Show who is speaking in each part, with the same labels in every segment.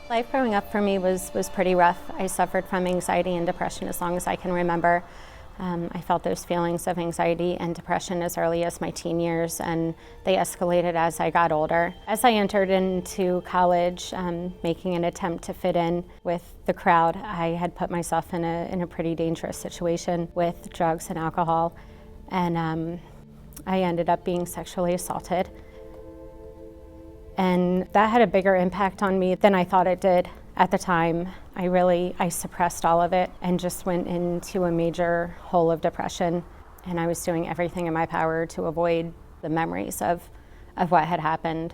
Speaker 1: Life growing up for me was pretty rough. I suffered from anxiety and depression as long as I can remember. I felt those feelings of anxiety and depression as early as my teen years, and they escalated as I got older. As I entered into college, making an attempt to fit in with the crowd, I had put myself in a pretty dangerous situation with drugs and alcohol, and I ended up being sexually assaulted. And that had a bigger impact on me than I thought it did at the time. I suppressed all of it and just went into a major hole of depression. And I was doing everything in my power to avoid the memories of what had happened.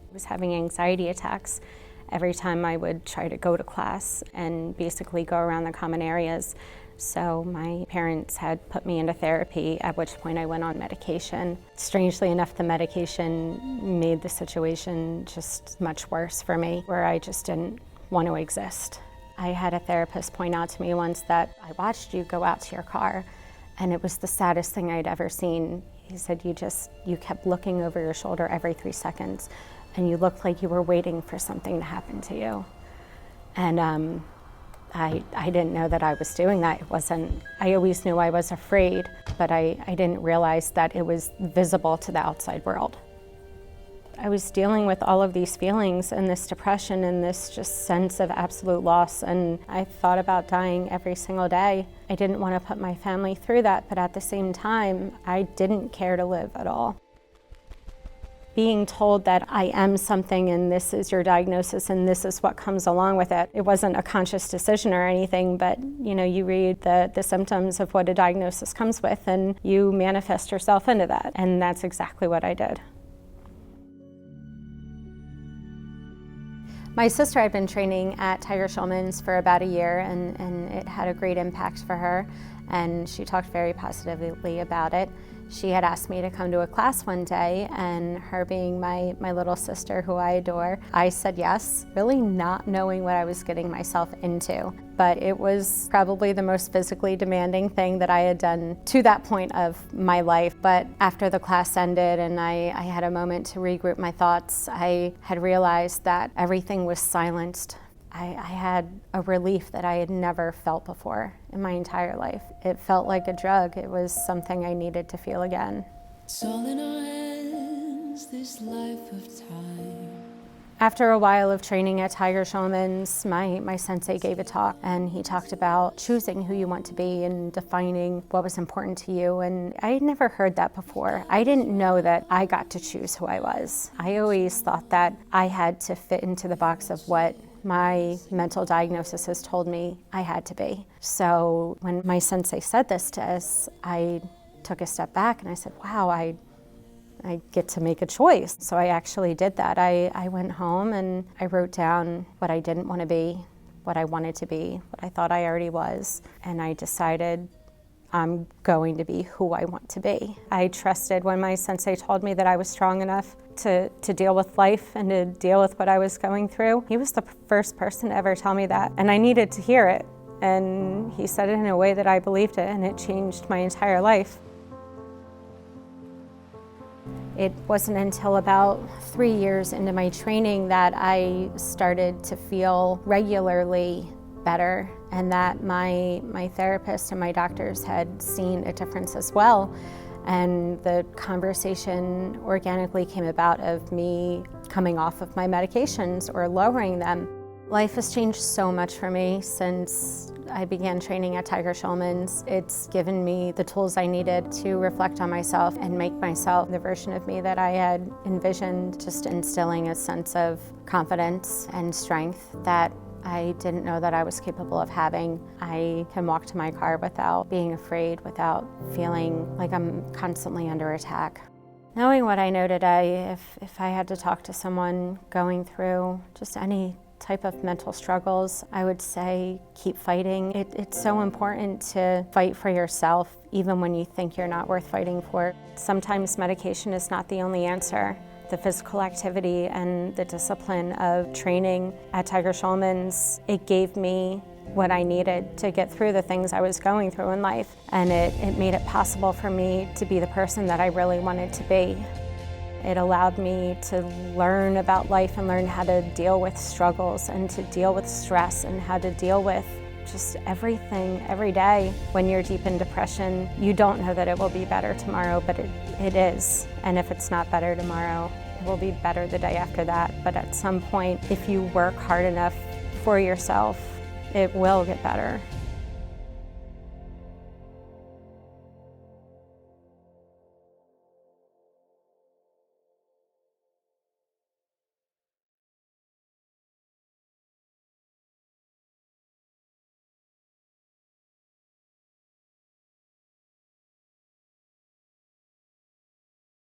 Speaker 1: I was having anxiety attacks every time I would try to go to class and basically go around the common areas. So my parents had put me into therapy, at which point I went on medication. Strangely enough, the medication made the situation just much worse for me, where I just didn't want to exist. I had a therapist point out to me once that I watched you go out to your car, and it was the saddest thing I'd ever seen. He said, you kept looking over your shoulder every 3 seconds, and you looked like you were waiting for something to happen to you. And I didn't know that I was doing that. I always knew I was afraid, but I didn't realize that it was visible to the outside world. I was dealing with all of these feelings and this depression and this just sense of absolute loss, and I thought about dying every single day. I didn't want to put my family through that, but at the same time, I didn't care to live at all. Being told that I am something and this is your diagnosis and this is what comes along with it. It wasn't a conscious decision or anything, but you read the symptoms of what a diagnosis comes with and you manifest yourself into that. And that's exactly what I did. My sister had been training at Tiger Schulman's for about a year, and it had a great impact for her, and she talked very positively about it. She had asked me to come to a class one day, and her being my little sister who I adore, I said yes, really not knowing what I was getting myself into. But it was probably the most physically demanding thing that I had done to that point of my life. But after the class ended and I had a moment to regroup my thoughts, I had realized that everything was silenced. I had a relief that I had never felt before in my entire life. It felt like a drug. It was something I needed to feel again. It's all in our hands, this life of time. After a while of training at Tiger Schulman's, my sensei gave a talk, and he talked about choosing who you want to be and defining what was important to you. And I had never heard that before. I didn't know that I got to choose who I was. I always thought that I had to fit into the box of what my mental diagnosis has told me I had to be. So when my sensei said this to us, I took a step back and I said, wow, I get to make a choice. So I actually did that. I went home and I wrote down what I didn't want to be, what I wanted to be, what I thought I already was, and I decided I'm going to be who I want to be. I trusted when my sensei told me that I was strong enough to deal with life and to deal with what I was going through. He was the first person to ever tell me that, and I needed to hear it. And he said it in a way that I believed it, and it changed my entire life. It wasn't until about 3 years into my training that I started to feel regularly better, and that my therapist and my doctors had seen a difference as well. And the conversation organically came about of me coming off of my medications or lowering them. Life has changed so much for me since I began training at Tiger Schulman's. It's given me the tools I needed to reflect on myself and make myself the version of me that I had envisioned, just instilling a sense of confidence and strength that I didn't know that I was capable of having. I can walk to my car without being afraid, without feeling like I'm constantly under attack. Knowing what I know today, if I had to talk to someone going through just any type of mental struggles, I would say keep fighting. It's so important to fight for yourself, even when you think you're not worth fighting for. Sometimes medication is not the only answer. The physical activity and the discipline of training at Tiger Schulman's, it gave me what I needed to get through the things I was going through in life. And it made it possible for me to be the person that I really wanted to be. It allowed me to learn about life and learn how to deal with struggles and to deal with stress and how to deal with just everything every day. When you're deep in depression, you don't know that it will be better tomorrow, but it is. And if it's not better tomorrow, it will be better the day after that. But at some point, if you work hard enough for yourself, it will get better.